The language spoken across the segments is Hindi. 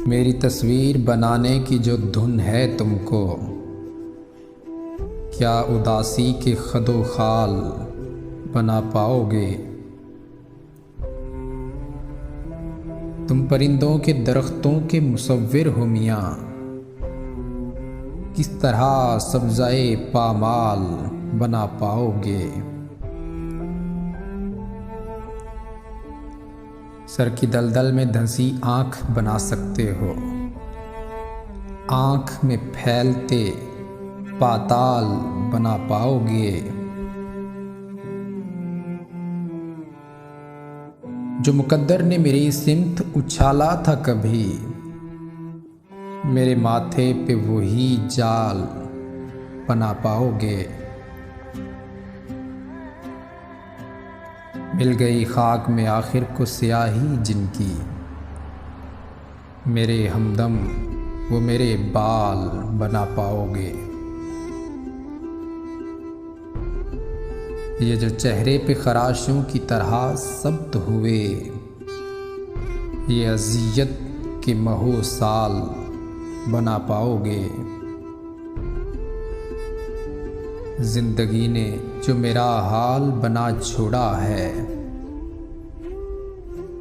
मेरी तस्वीर बनाने की जो धुन है तुमको, क्या उदासी के खदो खाल बना पाओगे? तुम परिंदों के दरख्तों के मुसव्विर हो मियाँ, किस तरह सब्ज़ाए पामाल बना पाओगे? सर की दलदल में धंसी आँख बना सकते हो, आँख में फैलते पाताल बना पाओगे? जो मुकद्दर ने मेरी सिमत उछाला था कभी, मेरे माथे पे वही जाल बना पाओगे? मिल गई खाक में आखिर को स्याही जिनकी, मेरे हमदम वो मेरे बाल बना पाओगे? ये जो चेहरे पे खराशों की तरह सब्त हुए, ये अज़ियत के महो साल बना पाओगे? जिंदगी ने जो मेरा हाल बना छोड़ा है,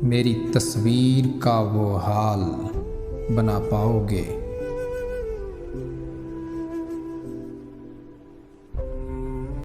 मेरी तस्वीर का वो हाल बना पाओगे?